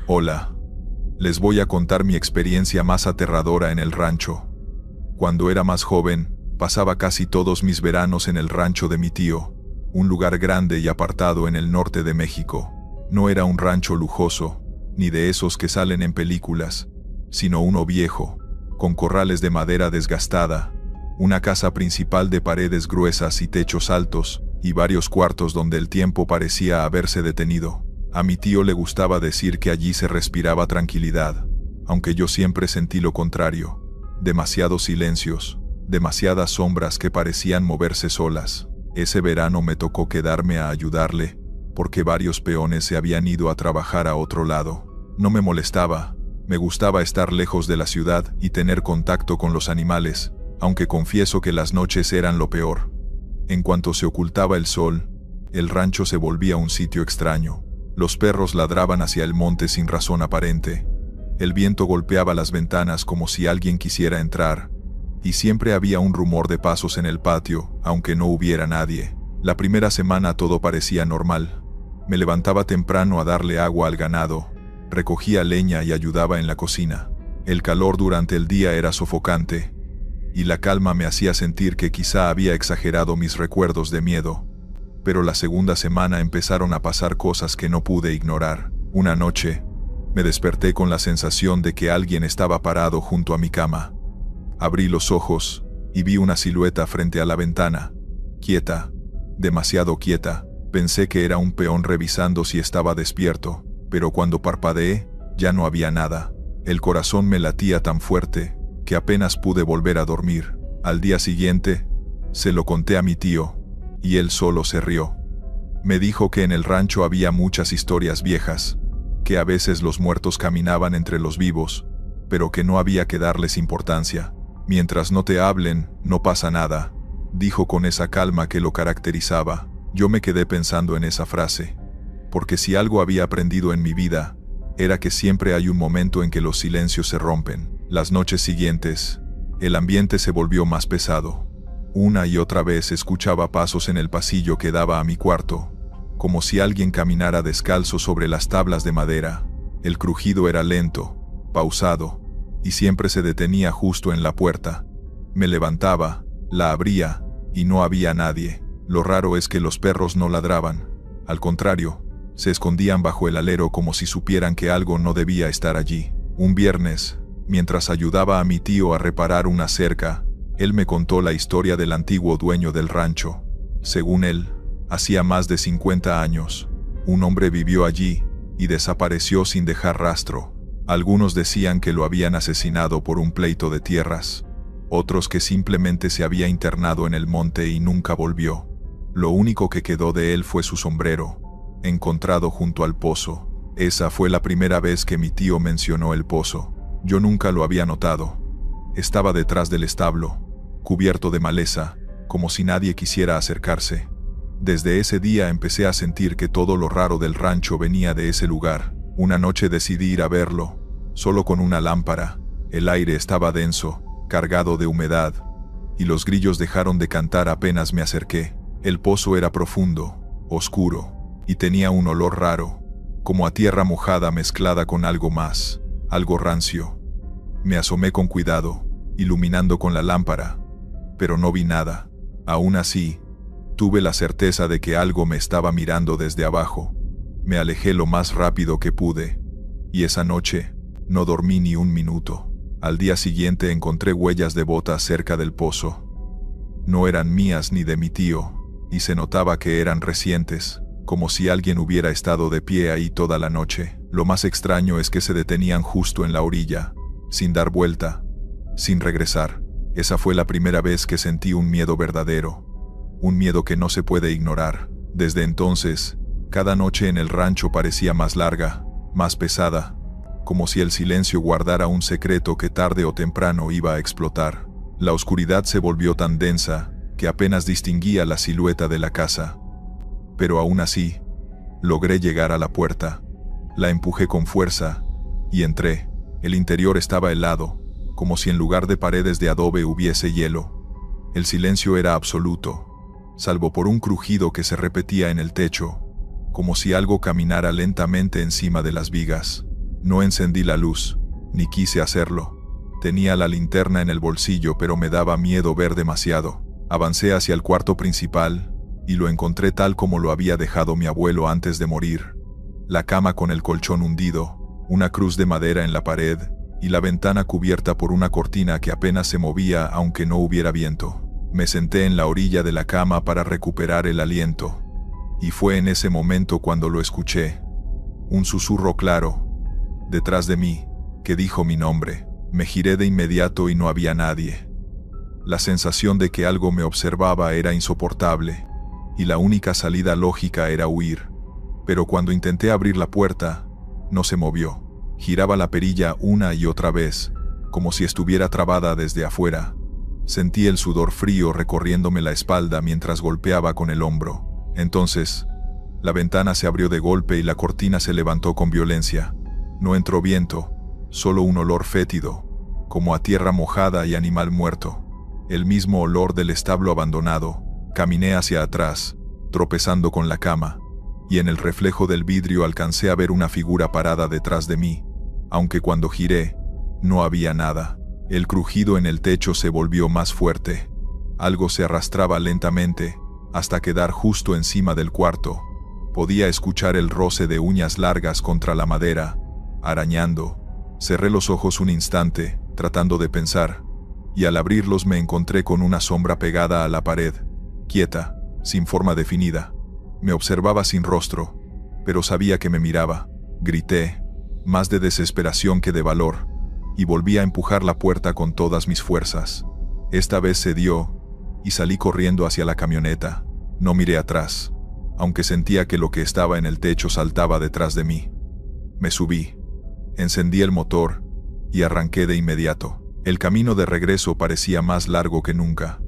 Hola. Les voy a contar mi experiencia más aterradora en el rancho. Cuando era más joven, pasaba casi todos mis veranos en el rancho de mi tío, un lugar grande y apartado en el norte de México. No era un rancho lujoso, ni de esos que salen en películas, sino uno viejo, con corrales de madera desgastada, una casa principal de paredes gruesas y techos altos, y varios cuartos donde el tiempo parecía haberse detenido. A mi tío le gustaba decir que allí se respiraba tranquilidad, aunque yo siempre sentí lo contrario. Demasiados silencios, demasiadas sombras que parecían moverse solas. Ese verano me tocó quedarme a ayudarle, porque varios peones se habían ido a trabajar a otro lado. No me molestaba, me gustaba estar lejos de la ciudad y tener contacto con los animales, aunque confieso que las noches eran lo peor. En cuanto se ocultaba el sol, el rancho se volvía un sitio extraño. Los perros ladraban hacia el monte sin razón aparente. El viento golpeaba las ventanas como si alguien quisiera entrar, y siempre había un rumor de pasos en el patio, aunque no hubiera nadie. La primera semana todo parecía normal. Me levantaba temprano a darle agua al ganado, recogía leña y ayudaba en la cocina. El calor durante el día era sofocante, y la calma me hacía sentir que quizá había exagerado mis recuerdos de miedo. Pero la segunda semana empezaron a pasar cosas que no pude ignorar. Una noche, me desperté con la sensación de que alguien estaba parado junto a mi cama. Abrí los ojos y vi una silueta frente a la ventana, quieta, demasiado quieta. Pensé que era un peón revisando si estaba despierto, pero cuando parpadeé, ya no había nada. El corazón me latía tan fuerte que apenas pude volver a dormir. Al día siguiente, se lo conté a mi tío, y él solo se rió. Me dijo que en el rancho había muchas historias viejas, que a veces los muertos caminaban entre los vivos, pero que no había que darles importancia. Mientras no te hablen, no pasa nada, dijo con esa calma que lo caracterizaba. Yo me quedé pensando en esa frase, porque si algo había aprendido en mi vida, era que siempre hay un momento en que los silencios se rompen. Las noches siguientes, el ambiente se volvió más pesado. Una y otra vez escuchaba pasos en el pasillo que daba a mi cuarto, como si alguien caminara descalzo sobre las tablas de madera. El crujido era lento, pausado, y siempre se detenía justo en la puerta. Me levantaba, la abría, y no había nadie. Lo raro es que los perros no ladraban. Al contrario, se escondían bajo el alero como si supieran que algo no debía estar allí. Un viernes, mientras ayudaba a mi tío a reparar una cerca, él me contó la historia del antiguo dueño del rancho. Según él, hacía más de 50 años, un hombre vivió allí y desapareció sin dejar rastro. Algunos decían que lo habían asesinado por un pleito de tierras, otros que simplemente se había internado en el monte y nunca volvió. Lo único que quedó de él fue su sombrero, encontrado junto al pozo. Esa fue la primera vez que mi tío mencionó el pozo. Yo nunca lo había notado. Estaba detrás del establo, cubierto de maleza, como si nadie quisiera acercarse. Desde ese día empecé a sentir que todo lo raro del rancho venía de ese lugar. Una noche decidí ir a verlo, solo con una lámpara. El aire estaba denso, cargado de humedad, y los grillos dejaron de cantar apenas me acerqué. El pozo era profundo, oscuro, y tenía un olor raro, como a tierra mojada mezclada con algo más, algo rancio. Me asomé con cuidado, iluminando con la lámpara, pero no vi nada. Aún así, tuve la certeza de que algo me estaba mirando desde abajo. Me alejé lo más rápido que pude, y esa noche no dormí ni un minuto. Al día siguiente encontré huellas de botas cerca del pozo. No eran mías ni de mi tío, y se notaba que eran recientes, como si alguien hubiera estado de pie ahí toda la noche. Lo más extraño es que se detenían justo en la orilla, sin dar vuelta, sin regresar. Esa fue la primera vez que sentí un miedo verdadero, un miedo que no se puede ignorar. Desde entonces, cada noche en el rancho parecía más larga, más pesada, como si el silencio guardara un secreto que tarde o temprano iba a explotar. La oscuridad se volvió tan densa que apenas distinguía la silueta de la casa. Pero aún así, logré llegar a la puerta. La empujé con fuerza y entré. El interior estaba helado, como si en lugar de paredes de adobe hubiese hielo. El silencio era absoluto, salvo por un crujido que se repetía en el techo, como si algo caminara lentamente encima de las vigas. No encendí la luz, ni quise hacerlo. Tenía la linterna en el bolsillo, pero me daba miedo ver demasiado. Avancé hacia el cuarto principal, y lo encontré tal como lo había dejado mi abuelo antes de morir. La cama con el colchón hundido, una cruz de madera en la pared, y la ventana cubierta por una cortina que apenas se movía aunque no hubiera viento. Me senté en la orilla de la cama para recuperar el aliento. Y fue en ese momento cuando lo escuché. Un susurro claro, detrás de mí, que dijo mi nombre. Me giré de inmediato y no había nadie. La sensación de que algo me observaba era insoportable, y la única salida lógica era huir. Pero cuando intenté abrir la puerta, no se movió. Giraba la perilla una y otra vez, como si estuviera trabada desde afuera. Sentí el sudor frío recorriéndome la espalda mientras golpeaba con el hombro. Entonces, la ventana se abrió de golpe y la cortina se levantó con violencia. No entró viento, solo un olor fétido, como a tierra mojada y animal muerto. El mismo olor del establo abandonado. Caminé hacia atrás, tropezando con la cama, y en el reflejo del vidrio alcancé a ver una figura parada detrás de mí, aunque cuando giré, no había nada. El crujido en el techo se volvió más fuerte. Algo se arrastraba lentamente, hasta quedar justo encima del cuarto. Podía escuchar el roce de uñas largas contra la madera, arañando. Cerré los ojos un instante, tratando de pensar, y al abrirlos me encontré con una sombra pegada a la pared, quieta, sin forma definida. Me observaba sin rostro, pero sabía que me miraba. Grité, más de desesperación que de valor, y volví a empujar la puerta con todas mis fuerzas. Esta vez cedió, y salí corriendo hacia la camioneta. No miré atrás, aunque sentía que lo que estaba en el techo saltaba detrás de mí. Me subí, encendí el motor, y arranqué de inmediato. El camino de regreso parecía más largo que nunca.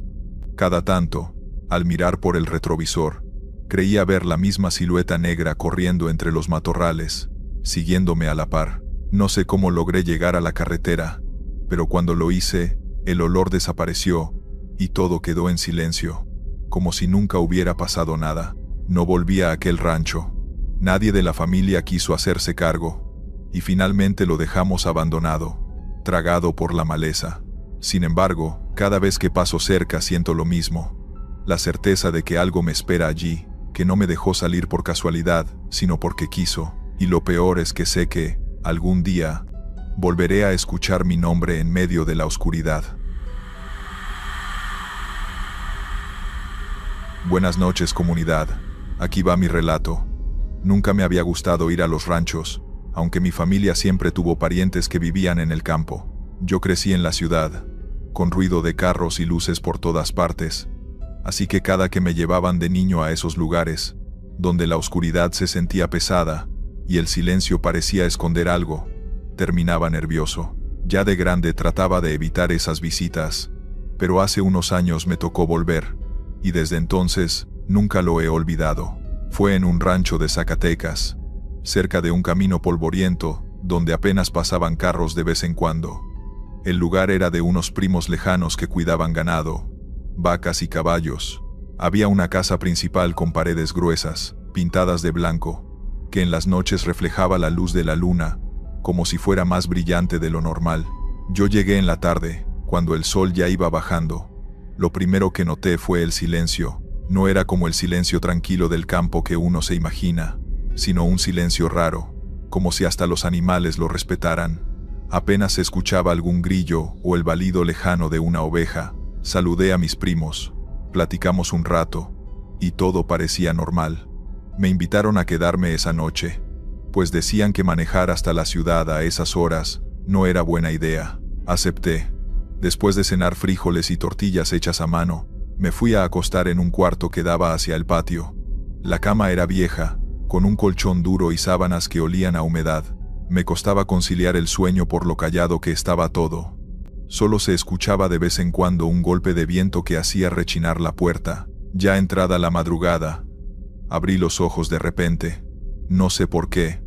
Cada tanto, al mirar por el retrovisor, creía ver la misma silueta negra corriendo entre los matorrales, siguiéndome a la par. No sé cómo logré llegar a la carretera, pero cuando lo hice, el olor desapareció, y todo quedó en silencio, como si nunca hubiera pasado nada. No volví a aquel rancho. Nadie de la familia quiso hacerse cargo, y finalmente lo dejamos abandonado, tragado por la maleza. Sin embargo, cada vez que paso cerca siento lo mismo, la certeza de que algo me espera allí, que no me dejó salir por casualidad, sino porque quiso, y lo peor es que sé que, algún día, volveré a escuchar mi nombre en medio de la oscuridad. Buenas noches, comunidad. Aquí va mi relato. Nunca me había gustado ir a los ranchos, aunque mi familia siempre tuvo parientes que vivían en el campo. Yo crecí en la ciudad, con ruido de carros y luces por todas partes, así que cada que me llevaban de niño a esos lugares, donde la oscuridad se sentía pesada y el silencio parecía esconder algo, terminaba nervioso. Ya de grande trataba de evitar esas visitas, pero hace unos años me tocó volver, y desde entonces nunca lo he olvidado. Fue en un rancho de Zacatecas, cerca de un camino polvoriento, donde apenas pasaban carros de vez en cuando. El lugar era de unos primos lejanos que cuidaban ganado, vacas y caballos. Había una casa principal con paredes gruesas, pintadas de blanco, que en las noches reflejaba la luz de la luna, como si fuera más brillante de lo normal. Yo llegué en la tarde, cuando el sol ya iba bajando. Lo primero que noté fue el silencio. No era como el silencio tranquilo del campo que uno se imagina, sino un silencio raro, como si hasta los animales lo respetaran. Apenas se escuchaba algún grillo o el balido lejano de una oveja. Saludé a mis primos, platicamos un rato, y todo parecía normal. Me invitaron a quedarme esa noche, pues decían que manejar hasta la ciudad a esas horas no era buena idea. Acepté. Después de cenar frijoles y tortillas hechas a mano, me fui a acostar en un cuarto que daba hacia el patio. La cama era vieja, con un colchón duro y sábanas que olían a humedad. Me costaba conciliar el sueño por lo callado que estaba todo. Solo se escuchaba de vez en cuando un golpe de viento que hacía rechinar la puerta. Ya entrada la madrugada, abrí los ojos de repente. No sé por qué,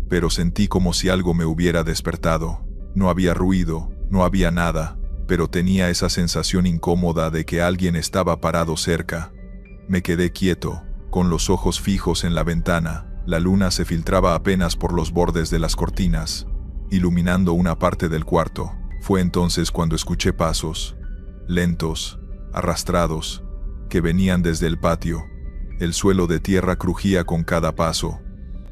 pero sentí como si algo me hubiera despertado. No había ruido, no había nada, pero tenía esa sensación incómoda de que alguien estaba parado cerca. Me quedé quieto, con los ojos fijos en la ventana. La luna se filtraba apenas por los bordes de las cortinas, iluminando una parte del cuarto. Fue entonces cuando escuché pasos, lentos, arrastrados, que venían desde el patio. El suelo de tierra crujía con cada paso,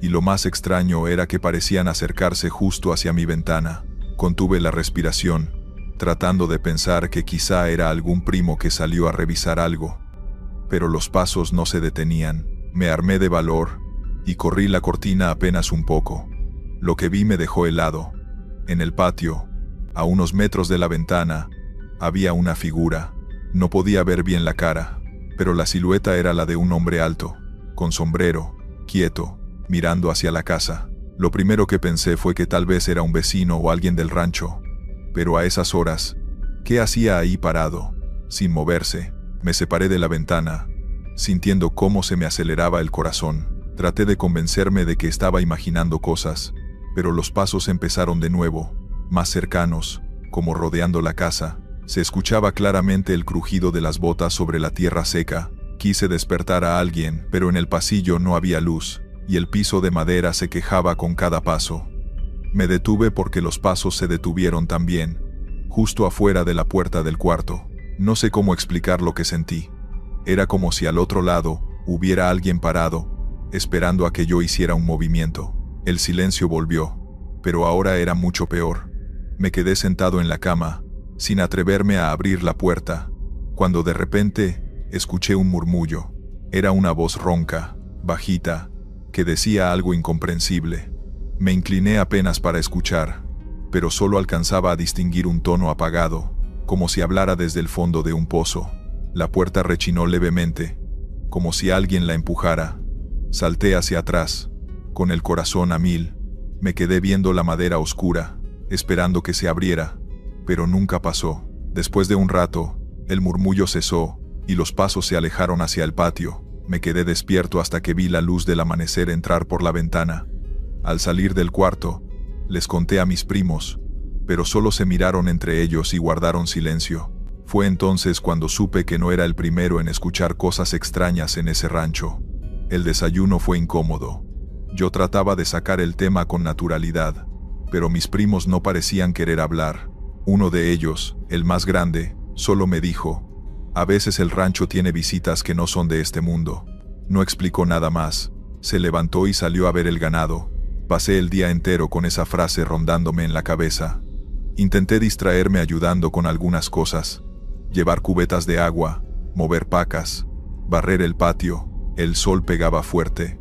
y lo más extraño era que parecían acercarse justo hacia mi ventana. Contuve la respiración, tratando de pensar que quizá era algún primo que salió a revisar algo. Pero los pasos no se detenían. Me armé de valor y corrí la cortina apenas un poco. Lo que vi me dejó helado. En el patio, a unos metros de la ventana, había una figura. No podía ver bien la cara, pero la silueta era la de un hombre alto, con sombrero, quieto, mirando hacia la casa. Lo primero que pensé fue que tal vez era un vecino o alguien del rancho. Pero a esas horas, ¿qué hacía ahí parado, sin moverse? Me separé de la ventana, sintiendo cómo se me aceleraba el corazón. Traté de convencerme de que estaba imaginando cosas, pero los pasos empezaron de nuevo, más cercanos, como rodeando la casa. Se escuchaba claramente el crujido de las botas sobre la tierra seca. Quise despertar a alguien, pero en el pasillo no había luz, y el piso de madera se quejaba con cada paso. Me detuve porque los pasos se detuvieron también, justo afuera de la puerta del cuarto. No sé cómo explicar lo que sentí. Era como si al otro lado hubiera alguien parado, esperando a que yo hiciera un movimiento. El silencio volvió, pero ahora era mucho peor. Me quedé sentado en la cama, sin atreverme a abrir la puerta, cuando de repente escuché un murmullo. Era una voz ronca, bajita, que decía algo incomprensible. Me incliné apenas para escuchar, pero solo alcanzaba a distinguir un tono apagado, como si hablara desde el fondo de un pozo. La puerta rechinó levemente, como si alguien la empujara. Salté hacia atrás, con el corazón a mil. Me quedé viendo la madera oscura, esperando que se abriera, pero nunca pasó. Después de un rato, el murmullo cesó, y los pasos se alejaron hacia el patio. Me quedé despierto hasta que vi la luz del amanecer entrar por la ventana. Al salir del cuarto, les conté a mis primos, pero solo se miraron entre ellos y guardaron silencio. Fue entonces cuando supe que no era el primero en escuchar cosas extrañas en ese rancho. El desayuno fue incómodo. Yo trataba de sacar el tema con naturalidad, pero mis primos no parecían querer hablar. Uno de ellos, el más grande, solo me dijo: "A veces el rancho tiene visitas que no son de este mundo". No explicó nada más. Se levantó y salió a ver el ganado. Pasé el día entero con esa frase rondándome en la cabeza. Intenté distraerme ayudando con algunas cosas: llevar cubetas de agua, mover pacas, barrer el patio. El sol pegaba fuerte,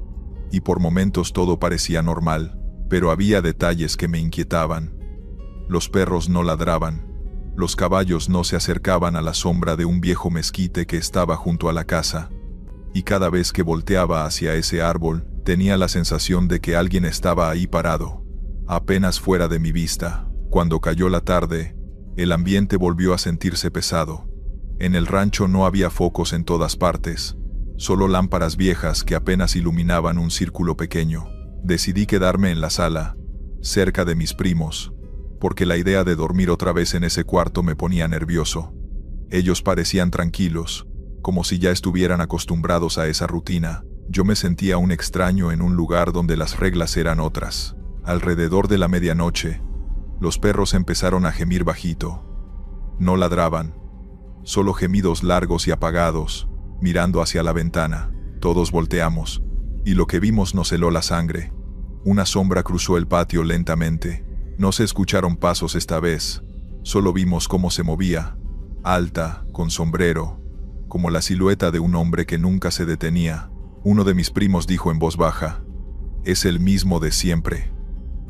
y por momentos todo parecía normal, pero había detalles que me inquietaban. Los perros no ladraban. Los caballos no se acercaban a la sombra de un viejo mezquite que estaba junto a la casa. Y cada vez que volteaba hacia ese árbol, tenía la sensación de que alguien estaba ahí parado, apenas fuera de mi vista. Cuando cayó la tarde, el ambiente volvió a sentirse pesado. En el rancho no había focos en todas partes, solo lámparas viejas que apenas iluminaban un círculo pequeño. Decidí quedarme en la sala, cerca de mis primos, porque la idea de dormir otra vez en ese cuarto me ponía nervioso. Ellos parecían tranquilos, como si ya estuvieran acostumbrados a esa rutina. Yo me sentía un extraño en un lugar donde las reglas eran otras. Alrededor de la medianoche, los perros empezaron a gemir bajito. No ladraban, solo gemidos largos y apagados, mirando hacia la ventana. Todos volteamos, y lo que vimos nos heló la sangre. Una sombra cruzó el patio lentamente. No se escucharon pasos esta vez, solo vimos cómo se movía, alta, con sombrero, como la silueta de un hombre que nunca se detenía. Uno de mis primos dijo en voz baja: "Es el mismo de siempre".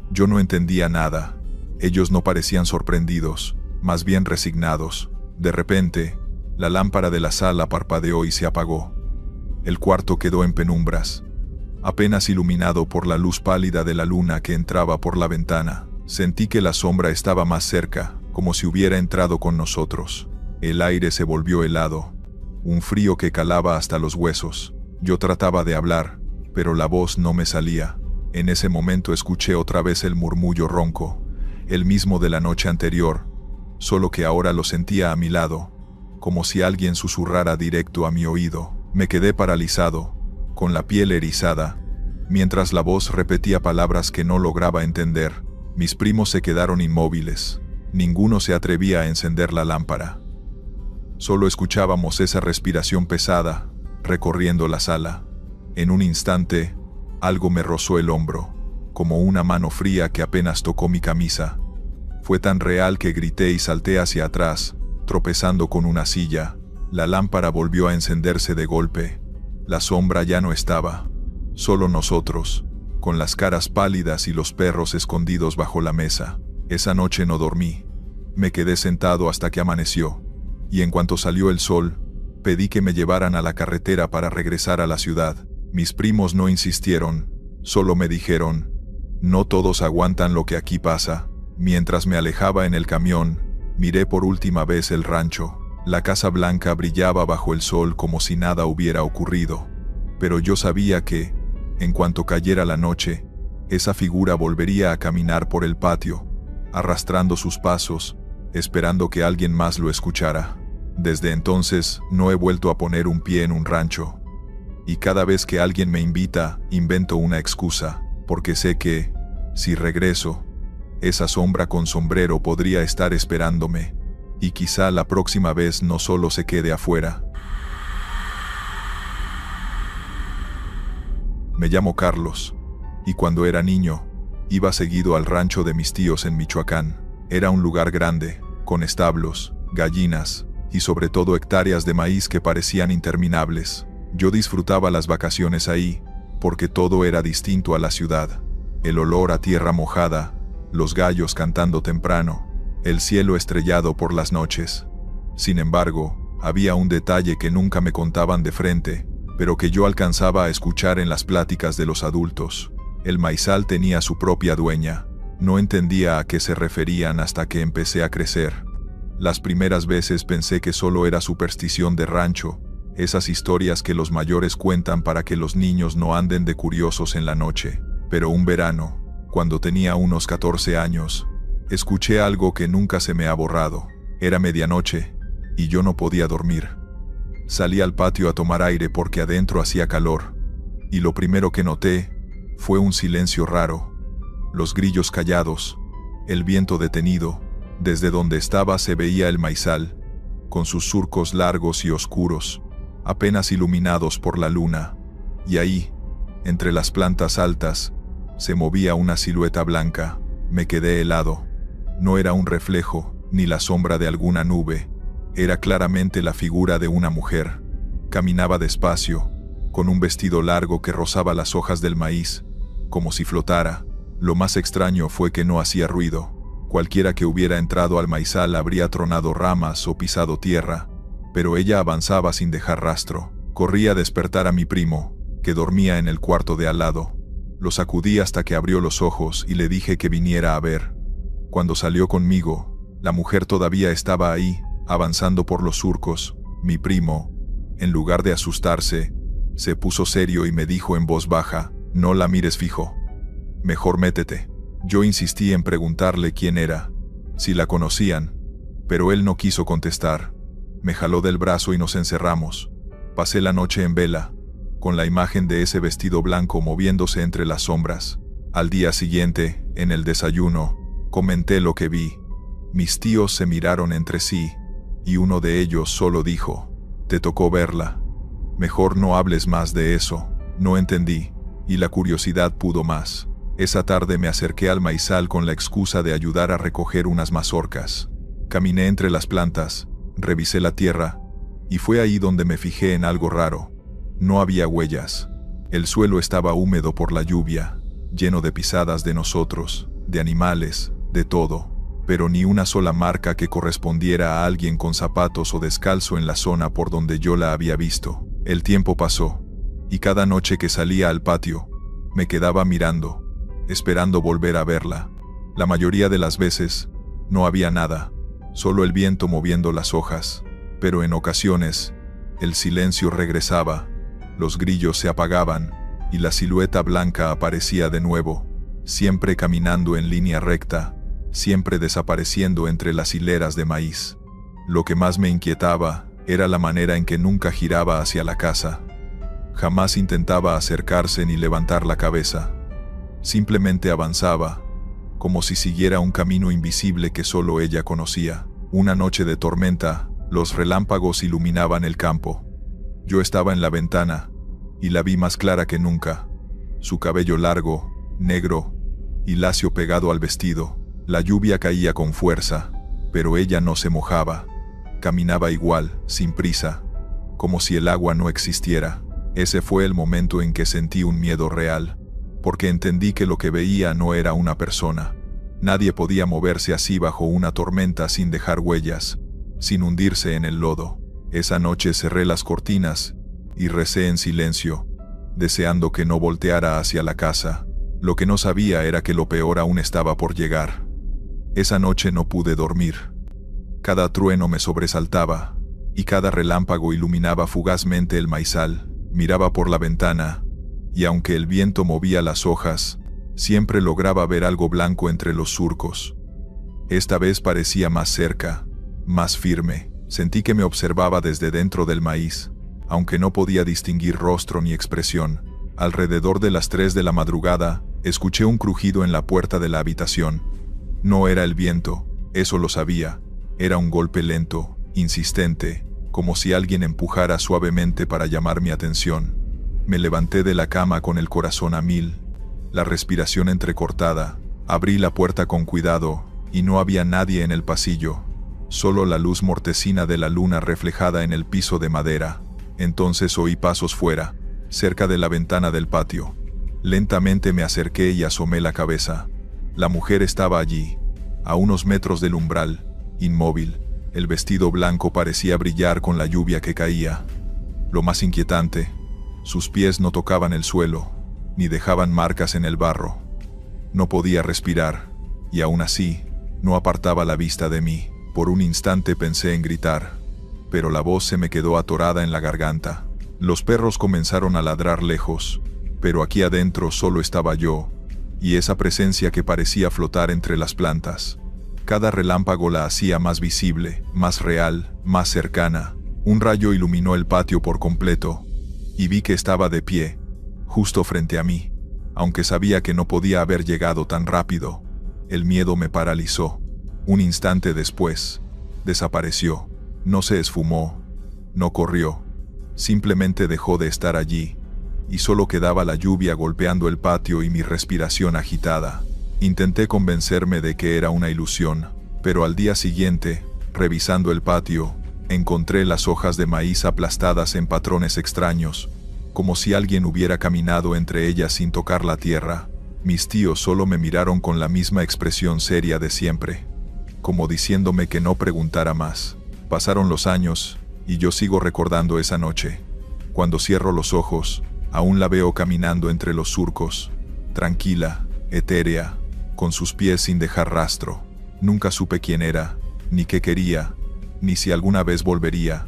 Yo no entendía nada. Ellos no parecían sorprendidos, más bien resignados. De repente, la lámpara de la sala parpadeó y se apagó. El cuarto quedó en penumbras, apenas iluminado por la luz pálida de la luna que entraba por la ventana. Sentí que la sombra estaba más cerca, como si hubiera entrado con nosotros. El aire se volvió helado, un frío que calaba hasta los huesos. Yo trataba de hablar, pero la voz no me salía. En ese momento escuché otra vez el murmullo ronco, el mismo de la noche anterior, solo que ahora lo sentía a mi lado, como si alguien susurrara directo a mi oído. Me quedé paralizado, con la piel erizada, mientras la voz repetía palabras que no lograba entender. Mis primos se quedaron inmóviles. Ninguno se atrevía a encender la lámpara. Solo escuchábamos esa respiración pesada, recorriendo la sala. En un instante, algo me rozó el hombro, como una mano fría que apenas tocó mi camisa. Fue tan real que grité y salté hacia atrás, tropezando con una silla. La lámpara volvió a encenderse de golpe. La sombra ya no estaba. Solo nosotros, con las caras pálidas y los perros escondidos bajo la mesa. Esa noche no dormí. Me quedé sentado hasta que amaneció. Y en cuanto salió el sol, pedí que me llevaran a la carretera para regresar a la ciudad. Mis primos no insistieron, solo me dijeron: no todos aguantan lo que aquí pasa. Mientras me alejaba en el camión, miré por última vez el rancho. La Casa Blanca brillaba bajo el sol como si nada hubiera ocurrido. Pero yo sabía que, en cuanto cayera la noche, esa figura volvería a caminar por el patio, arrastrando sus pasos, esperando que alguien más lo escuchara. Desde entonces, no he vuelto a poner un pie en un rancho. Y cada vez que alguien me invita, invento una excusa, porque sé que, si regreso, esa sombra con sombrero podría estar esperándome, y quizá la próxima vez no solo se quede afuera. Me llamo Carlos, y cuando era niño, iba seguido al rancho de mis tíos en Michoacán. Era un lugar grande, con establos, gallinas, y sobre todo hectáreas de maíz que parecían interminables. Yo disfrutaba las vacaciones ahí, porque todo era distinto a la ciudad. El olor a tierra mojada, los gallos cantando temprano, el cielo estrellado por las noches. Sin embargo, había un detalle que nunca me contaban de frente, pero que yo alcanzaba a escuchar en las pláticas de los adultos. El maizal tenía su propia dueña. No entendía a qué se referían hasta que empecé a crecer. Las primeras veces pensé que solo era superstición de rancho, esas historias que los mayores cuentan para que los niños no anden de curiosos en la noche. Pero un verano, cuando tenía unos 14 años, escuché algo que nunca se me ha borrado. Era medianoche, y yo no podía dormir. Salí al patio a tomar aire porque adentro hacía calor, y lo primero que noté fue un silencio raro. Los grillos callados, el viento detenido. Desde donde estaba se veía el maizal, con sus surcos largos y oscuros, apenas iluminados por la luna. Y ahí, entre las plantas altas, se movía una silueta blanca. Me quedé helado. No era un reflejo, ni la sombra de alguna nube. Era claramente la figura de una mujer. Caminaba despacio, con un vestido largo que rozaba las hojas del maíz, como si flotara. Lo más extraño fue que no hacía ruido. Cualquiera que hubiera entrado al maizal habría tronado ramas o pisado tierra, pero ella avanzaba sin dejar rastro. Corrí a despertar a mi primo, que dormía en el cuarto de al lado. Lo sacudí hasta que abrió los ojos y le dije que viniera a ver. Cuando salió conmigo, la mujer todavía estaba ahí, avanzando por los surcos. Mi primo, en lugar de asustarse, se puso serio y me dijo en voz baja: no la mires fijo. Mejor métete. Yo insistí en preguntarle quién era, si la conocían, pero él no quiso contestar. Me jaló del brazo y nos encerramos. Pasé la noche en vela, con la imagen de ese vestido blanco moviéndose entre las sombras. Al día siguiente, en el desayuno, comenté lo que vi. Mis tíos se miraron entre sí, y uno de ellos solo dijo: te tocó verla. Mejor no hables más de eso. No entendí, y la curiosidad pudo más. Esa tarde me acerqué al maizal con la excusa de ayudar a recoger unas mazorcas. Caminé entre las plantas, revisé la tierra, y fue ahí donde me fijé en algo raro. No había huellas. El suelo estaba húmedo por la lluvia, lleno de pisadas de nosotros, de animales, de todo, pero ni una sola marca que correspondiera a alguien con zapatos o descalzo en la zona por donde yo la había visto. El tiempo pasó, y cada noche que salía al patio, me quedaba mirando, esperando volver a verla. La mayoría de las veces, no había nada, solo el viento moviendo las hojas, pero en ocasiones, el silencio regresaba, los grillos se apagaban, y la silueta blanca aparecía de nuevo, siempre caminando en línea recta, siempre desapareciendo entre las hileras de maíz. Lo que más me inquietaba era la manera en que nunca giraba hacia la casa. Jamás intentaba acercarse ni levantar la cabeza. Simplemente avanzaba, como si siguiera un camino invisible que solo ella conocía. Una noche de tormenta, los relámpagos iluminaban el campo. Yo estaba en la ventana, y la vi más clara que nunca. Su cabello largo, negro y lacio pegado al vestido. La lluvia caía con fuerza, pero ella no se mojaba. Caminaba igual, sin prisa, como si el agua no existiera. Ese fue el momento en que sentí un miedo real, porque entendí que lo que veía no era una persona. Nadie podía moverse así bajo una tormenta sin dejar huellas, sin hundirse en el lodo. Esa noche cerré las cortinas y recé en silencio, deseando que no volteara hacia la casa. Lo que no sabía era que lo peor aún estaba por llegar. Esa noche no pude dormir. Cada trueno me sobresaltaba, y cada relámpago iluminaba fugazmente el maizal. Miraba por la ventana, y aunque el viento movía las hojas, siempre lograba ver algo blanco entre los surcos. Esta vez parecía más cerca, más firme. Sentí que me observaba desde dentro del maíz, aunque no podía distinguir rostro ni expresión. Alrededor de las 3 de la madrugada, escuché un crujido en la puerta de la habitación. No era el viento, eso lo sabía. Era un golpe lento, insistente, como si alguien empujara suavemente para llamar mi atención. Me levanté de la cama con el corazón a 1000, la respiración entrecortada. Abrí la puerta con cuidado, y no había nadie en el pasillo, solo la luz mortecina de la luna reflejada en el piso de madera. Entonces oí pasos fuera, cerca de la ventana del patio. Lentamente me acerqué y asomé la cabeza. La mujer estaba allí, a unos metros del umbral, inmóvil. El vestido blanco parecía brillar con la lluvia que caía. Lo más inquietante, sus pies no tocaban el suelo, ni dejaban marcas en el barro. No podía respirar, y aún así, no apartaba la vista de mí. Por un instante pensé en gritar, pero la voz se me quedó atorada en la garganta. Los perros comenzaron a ladrar lejos, pero aquí adentro solo estaba yo, y esa presencia que parecía flotar entre las plantas. Cada relámpago la hacía más visible, más real, más cercana. Un rayo iluminó el patio por completo, y vi que estaba de pie, justo frente a mí. Aunque sabía que no podía haber llegado tan rápido, el miedo me paralizó. Un instante después, desapareció. No se esfumó, no corrió, simplemente dejó de estar allí, y solo quedaba la lluvia golpeando el patio y mi respiración agitada. Intenté convencerme de que era una ilusión, pero al día siguiente, revisando el patio, encontré las hojas de maíz aplastadas en patrones extraños, como si alguien hubiera caminado entre ellas sin tocar la tierra. Mis tíos solo me miraron con la misma expresión seria de siempre, como diciéndome que no preguntara más. Pasaron los años, y yo sigo recordando esa noche. Cuando cierro los ojos, aún la veo caminando entre los surcos, tranquila, etérea, con sus pies sin dejar rastro. Nunca supe quién era, ni qué quería, ni si alguna vez volvería.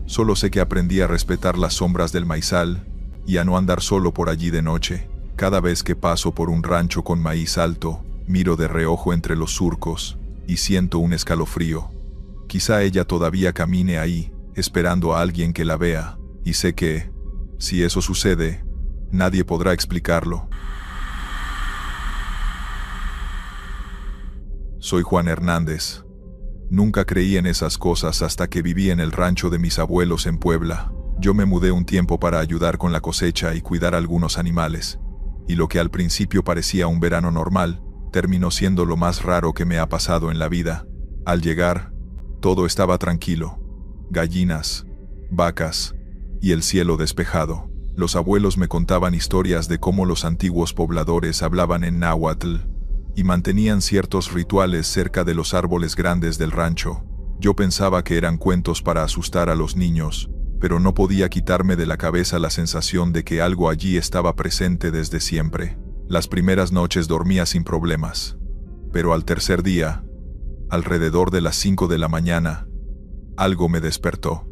Solo sé que aprendí a respetar las sombras del maizal, y a no andar solo por allí de noche. Cada vez que paso por un rancho con maíz alto, miro de reojo entre los surcos, y siento un escalofrío. Quizá ella todavía camine ahí, esperando a alguien que la vea, y sé que, si eso sucede, nadie podrá explicarlo. Soy Juan Hernández. Nunca creí en esas cosas hasta que viví en el rancho de mis abuelos en Puebla. Yo me mudé un tiempo para ayudar con la cosecha y cuidar algunos animales, y lo que al principio parecía un verano normal, terminó siendo lo más raro que me ha pasado en la vida. Al llegar, todo estaba tranquilo. Gallinas, vacas, y el cielo despejado. Los abuelos me contaban historias de cómo los antiguos pobladores hablaban en náhuatl, y mantenían ciertos rituales cerca de los árboles grandes del rancho. Yo pensaba que eran cuentos para asustar a los niños, pero no podía quitarme de la cabeza la sensación de que algo allí estaba presente desde siempre. Las primeras noches dormía sin problemas, pero al tercer día, alrededor de las 5 de la mañana, algo me despertó.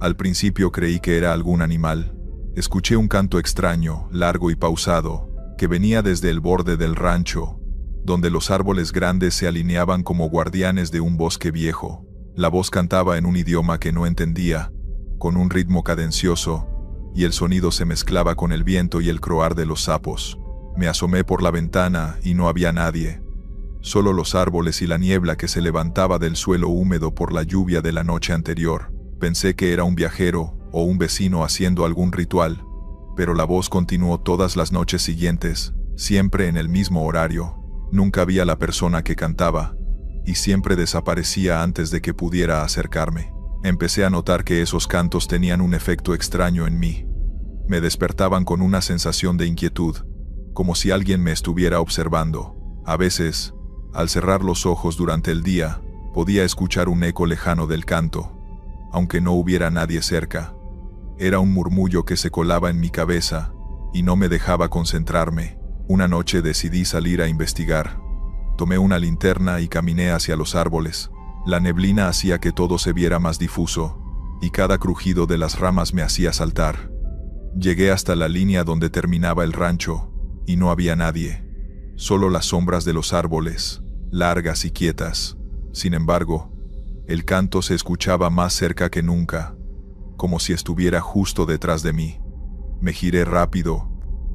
Al principio creí que era algún animal. Escuché un canto extraño, largo y pausado, que venía desde el borde del rancho, donde los árboles grandes se alineaban como guardianes de un bosque viejo. La voz cantaba en un idioma que no entendía, con un ritmo cadencioso, y el sonido se mezclaba con el viento y el croar de los sapos. Me asomé por la ventana y no había nadie. solo los árboles y la niebla que se levantaba del suelo húmedo por la lluvia de la noche anterior. Pensé que era un viajero o un vecino haciendo algún ritual, pero la voz continuó todas las noches siguientes, siempre en el mismo horario. Nunca vi a la persona que cantaba, y siempre desaparecía antes de que pudiera acercarme. Empecé a notar que esos cantos tenían un efecto extraño en mí. Me despertaban con una sensación de inquietud, como si alguien me estuviera observando. A veces, al cerrar los ojos durante el día, podía escuchar un eco lejano del canto, aunque no hubiera nadie cerca. Era un murmullo que se colaba en mi cabeza y no me dejaba concentrarme. Una noche decidí salir a investigar. Tomé una linterna y caminé hacia los árboles. La neblina hacía que todo se viera más difuso, y cada crujido de las ramas me hacía saltar. Llegué hasta la línea donde terminaba el rancho, y no había nadie. Solo las sombras de los árboles, largas y quietas. Sin embargo, el canto se escuchaba más cerca que nunca, como si estuviera justo detrás de mí. Me giré rápido,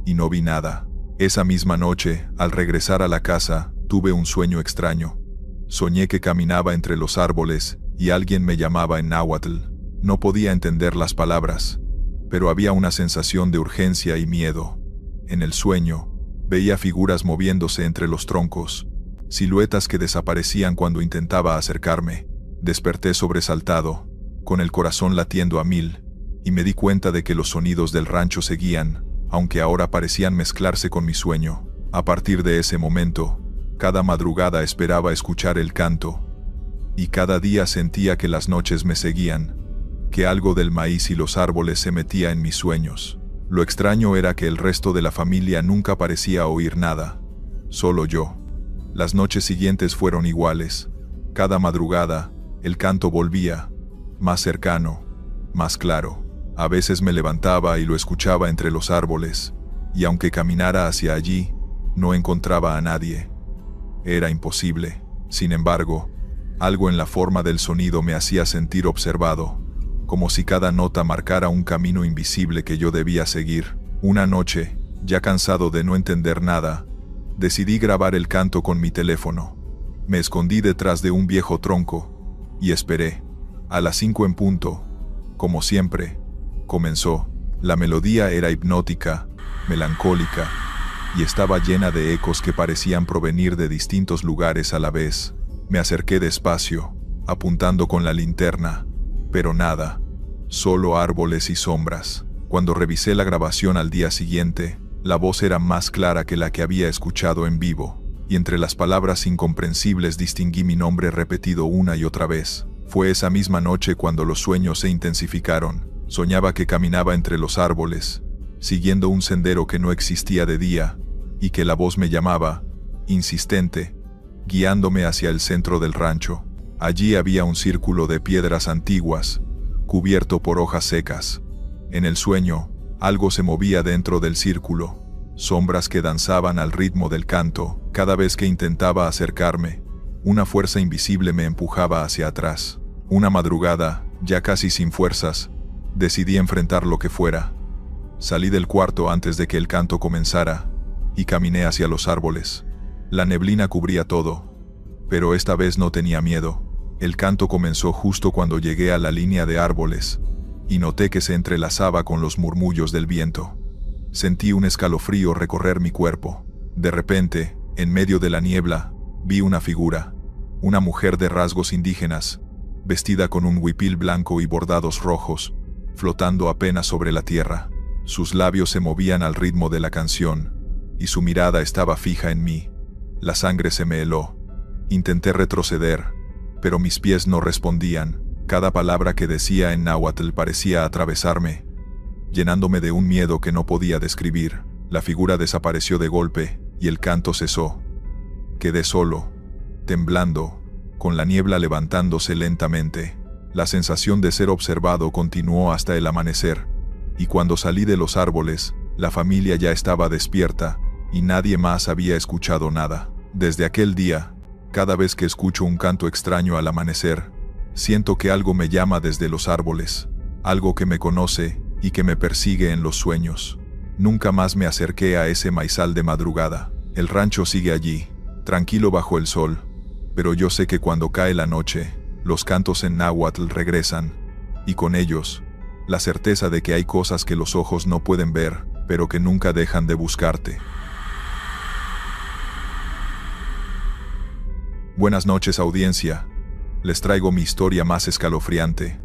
y no vi nada. Esa misma noche, al regresar a la casa, tuve un sueño extraño. Soñé que caminaba entre los árboles y alguien me llamaba en náhuatl. No podía entender las palabras, pero había una sensación de urgencia y miedo. En el sueño, veía figuras moviéndose entre los troncos, siluetas que desaparecían cuando intentaba acercarme. Desperté sobresaltado, con el corazón latiendo a 1000, y me di cuenta de que los sonidos del rancho seguían, aunque ahora parecían mezclarse con mi sueño. A partir de ese momento, cada madrugada esperaba escuchar el canto, y cada día sentía que las noches me seguían, que algo del maíz y los árboles se metía en mis sueños. Lo extraño era que el resto de la familia nunca parecía oír nada, solo yo. Las noches siguientes fueron iguales. Cada madrugada, el canto volvía, más cercano, más claro. A veces me levantaba y lo escuchaba entre los árboles, y aunque caminara hacia allí, no encontraba a nadie. Era imposible. Sin embargo, algo en la forma del sonido me hacía sentir observado, como si cada nota marcara un camino invisible que yo debía seguir. Una noche, ya cansado de no entender nada, decidí grabar el canto con mi teléfono. Me escondí detrás de un viejo tronco y esperé. A las 5 en punto, como siempre, comenzó. La melodía era hipnótica, melancólica, y estaba llena de ecos que parecían provenir de distintos lugares a la vez. Me acerqué despacio, apuntando con la linterna, pero nada, solo árboles y sombras. Cuando revisé la grabación al día siguiente, la voz era más clara que la que había escuchado en vivo, y entre las palabras incomprensibles distinguí mi nombre repetido una y otra vez. Fue esa misma noche cuando los sueños se intensificaron. Soñaba que caminaba entre los árboles, siguiendo un sendero que no existía de día, y que la voz me llamaba, insistente, guiándome hacia el centro del rancho. Allí había un círculo de piedras antiguas, cubierto por hojas secas. En el sueño, algo se movía dentro del círculo, sombras que danzaban al ritmo del canto. Cada vez que intentaba acercarme, una fuerza invisible me empujaba hacia atrás. Una madrugada, ya casi sin fuerzas, decidí enfrentar lo que fuera. Salí del cuarto antes de que el canto comenzara, y caminé hacia los árboles. La neblina cubría todo, pero esta vez no tenía miedo. El canto comenzó justo cuando llegué a la línea de árboles, y noté que se entrelazaba con los murmullos del viento. Sentí un escalofrío recorrer mi cuerpo. De repente, en medio de la niebla, vi una figura, una mujer de rasgos indígenas, vestida con un huipil blanco y bordados rojos, flotando apenas sobre la tierra. Sus labios se movían al ritmo de la canción, y su mirada estaba fija en mí. La sangre se me heló. Intenté retroceder, pero mis pies no respondían. Cada palabra que decía en náhuatl parecía atravesarme, llenándome de un miedo que no podía describir. La figura desapareció de golpe, y el canto cesó. Quedé solo, temblando, con la niebla levantándose lentamente. La sensación de ser observado continuó hasta el amanecer, y cuando salí de los árboles, la familia ya estaba despierta, y nadie más había escuchado nada. Desde aquel día, cada vez que escucho un canto extraño al amanecer, siento que algo me llama desde los árboles, algo que me conoce y que me persigue en los sueños. Nunca más me acerqué a ese maizal de madrugada. El rancho sigue allí, tranquilo bajo el sol, pero yo sé que cuando cae la noche, los cantos en náhuatl regresan, y con ellos, la certeza de que hay cosas que los ojos no pueden ver, pero que nunca dejan de buscarte. Buenas noches, audiencia. Les traigo mi historia más escalofriante.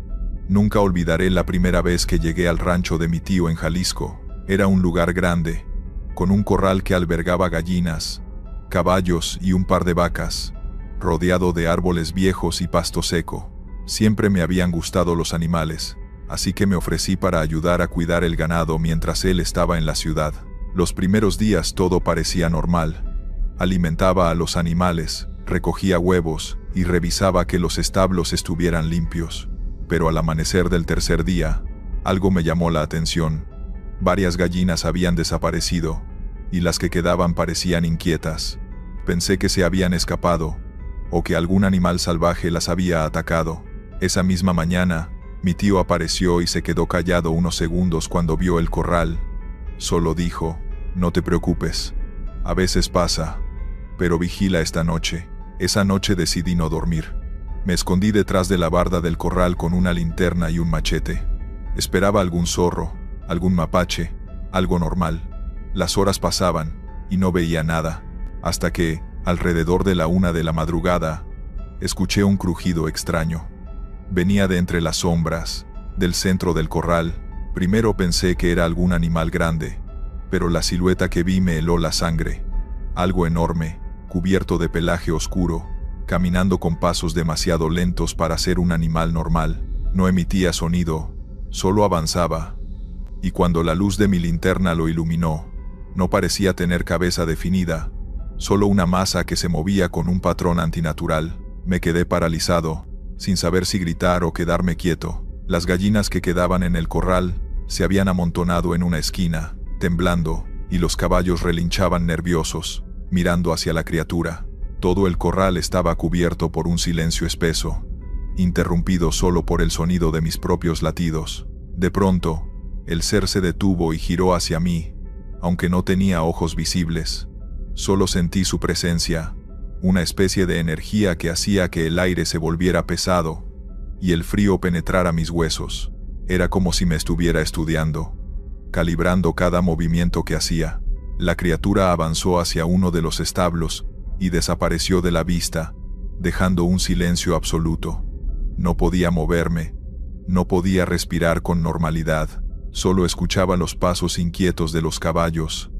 Nunca olvidaré la primera vez que llegué al rancho de mi tío en Jalisco. Era un lugar grande, con un corral que albergaba gallinas, caballos y un par de vacas, rodeado de árboles viejos y pasto seco. Siempre me habían gustado los animales, así que me ofrecí para ayudar a cuidar el ganado mientras él estaba en la ciudad. Los primeros días todo parecía normal. Alimentaba a los animales, recogía huevos y revisaba que los establos estuvieran limpios. Pero al amanecer del tercer día, algo me llamó la atención. Varias gallinas habían desaparecido, y las que quedaban parecían inquietas. Pensé que se habían escapado, o que algún animal salvaje las había atacado. Esa misma mañana, mi tío apareció y se quedó callado unos segundos cuando vio el corral. Solo dijo: «No te preocupes. A veces pasa. Pero vigila esta noche». Esa noche decidí no dormir. Me escondí detrás de la barda del corral con una linterna y un machete. Esperaba algún zorro, algún mapache, algo normal. Las horas pasaban, y no veía nada, hasta que, alrededor de la 1 de la madrugada, escuché un crujido extraño. Venía de entre las sombras, del centro del corral. Primero pensé que era algún animal grande, pero la silueta que vi me heló la sangre. Algo enorme, cubierto de pelaje oscuro, caminando con pasos demasiado lentos para ser un animal normal. No emitía sonido, solo avanzaba. Y cuando la luz de mi linterna lo iluminó, no parecía tener cabeza definida, solo una masa que se movía con un patrón antinatural. Me quedé paralizado, sin saber si gritar o quedarme quieto. Las gallinas que quedaban en el corral se habían amontonado en una esquina, temblando, y los caballos relinchaban nerviosos, mirando hacia la criatura. Todo el corral estaba cubierto por un silencio espeso, interrumpido solo por el sonido de mis propios latidos. De pronto, el ser se detuvo y giró hacia mí, aunque no tenía ojos visibles. Solo sentí su presencia, una especie de energía que hacía que el aire se volviera pesado y el frío penetrara mis huesos. Era como si me estuviera estudiando, calibrando cada movimiento que hacía. La criatura avanzó hacia uno de los establos y desapareció de la vista, dejando un silencio absoluto. No podía moverme, no podía respirar con normalidad, solo escuchaba los pasos inquietos de los caballos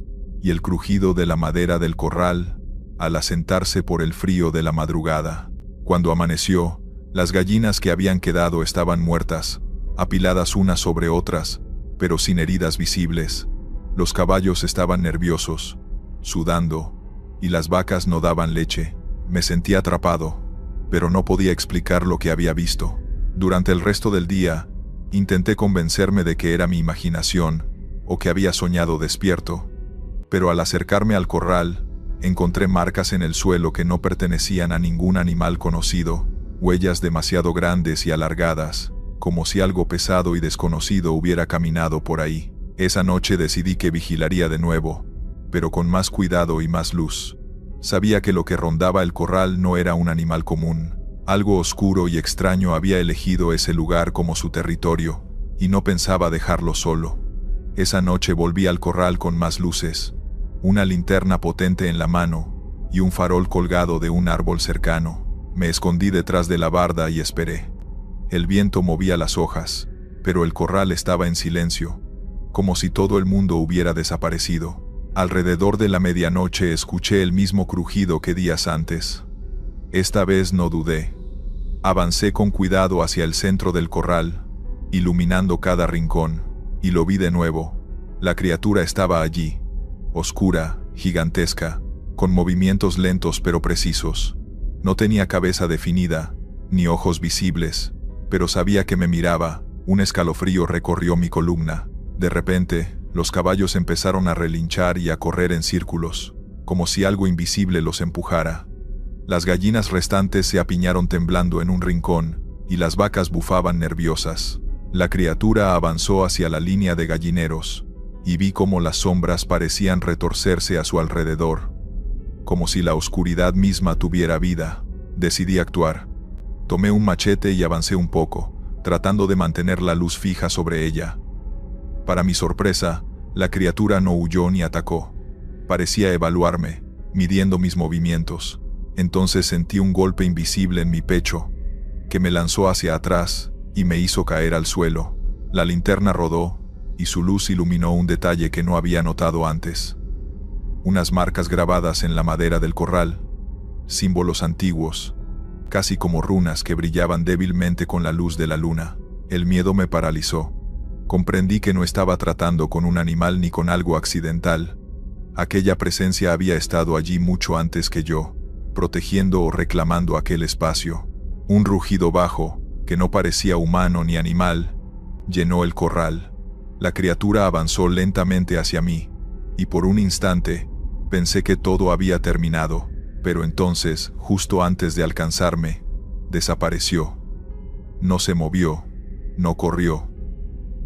y el crujido de la madera del corral al asentarse por el frío de la madrugada. Cuando amaneció, las gallinas que habían quedado estaban muertas, apiladas unas sobre otras, pero sin heridas visibles. Los caballos estaban nerviosos, sudando, y las vacas no daban leche. Me sentí atrapado, pero no podía explicar lo que había visto. Durante el resto del día, intenté convencerme de que era mi imaginación, o que había soñado despierto. Pero al acercarme al corral, encontré marcas en el suelo que no pertenecían a ningún animal conocido, huellas demasiado grandes y alargadas, como si algo pesado y desconocido hubiera caminado por ahí. Esa noche decidí que vigilaría de nuevo, pero con más cuidado y más luz. Sabía que lo que rondaba el corral no era un animal común. Algo oscuro y extraño había elegido ese lugar como su territorio, y no pensaba dejarlo solo. Esa noche volví al corral con más luces, una linterna potente en la mano, y un farol colgado de un árbol cercano. Me escondí detrás de la barda y esperé. El viento movía las hojas, pero el corral estaba en silencio, como si todo el mundo hubiera desaparecido. Alrededor de la medianoche escuché el mismo crujido que días antes. Esta vez no dudé. Avancé con cuidado hacia el centro del corral, iluminando cada rincón, y lo vi de nuevo. La criatura estaba allí, oscura, gigantesca, con movimientos lentos pero precisos. No tenía cabeza definida, ni ojos visibles, pero sabía que me miraba. Un escalofrío recorrió mi columna. De repente, los caballos empezaron a relinchar y a correr en círculos, como si algo invisible los empujara. Las gallinas restantes se apiñaron temblando en un rincón, y las vacas bufaban nerviosas. La criatura avanzó hacia la línea de gallineros, y vi cómo las sombras parecían retorcerse a su alrededor, como si la oscuridad misma tuviera vida. Decidí actuar. Tomé un machete y avancé un poco, tratando de mantener la luz fija sobre ella. Para mi sorpresa, la criatura no huyó ni atacó. Parecía evaluarme, midiendo mis movimientos. Entonces sentí un golpe invisible en mi pecho, que me lanzó hacia atrás y me hizo caer al suelo. La linterna rodó, y su luz iluminó un detalle que no había notado antes. Unas marcas grabadas en la madera del corral, símbolos antiguos, casi como runas que brillaban débilmente con la luz de la luna. El miedo me paralizó. Comprendí que no estaba tratando con un animal ni con algo accidental. Aquella presencia había estado allí mucho antes que yo, protegiendo o reclamando aquel espacio. Un rugido bajo, que no parecía humano ni animal, llenó el corral. La criatura avanzó lentamente hacia mí, y por un instante, pensé que todo había terminado, pero entonces, justo antes de alcanzarme, desapareció. No se movió, no corrió.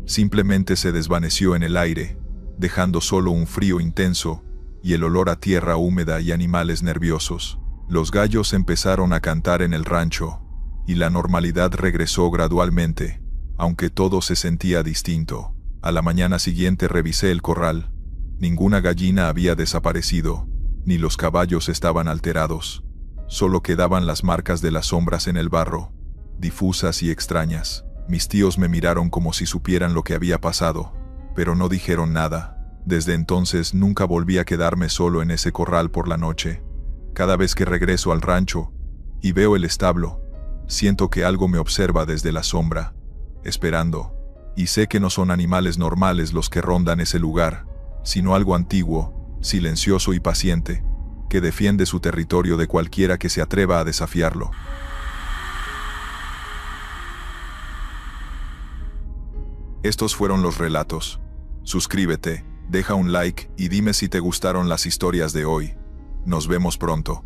Simplemente se desvaneció en el aire, dejando solo un frío intenso y el olor a tierra húmeda y animales nerviosos. Los gallos empezaron a cantar en el rancho, y la normalidad regresó gradualmente, aunque todo se sentía distinto. A la mañana siguiente revisé el corral. Ninguna gallina había desaparecido, ni los caballos estaban alterados. Solo quedaban las marcas de las sombras en el barro, difusas y extrañas. Mis tíos me miraron como si supieran lo que había pasado, pero no dijeron nada. Desde entonces nunca volví a quedarme solo en ese corral por la noche. Cada vez que regreso al rancho y veo el establo, siento que algo me observa desde la sombra, esperando. Y sé que no son animales normales los que rondan ese lugar, sino algo antiguo, silencioso y paciente, que defiende su territorio de cualquiera que se atreva a desafiarlo. Estos fueron los relatos. Suscríbete, deja un like y dime si te gustaron las historias de hoy. Nos vemos pronto.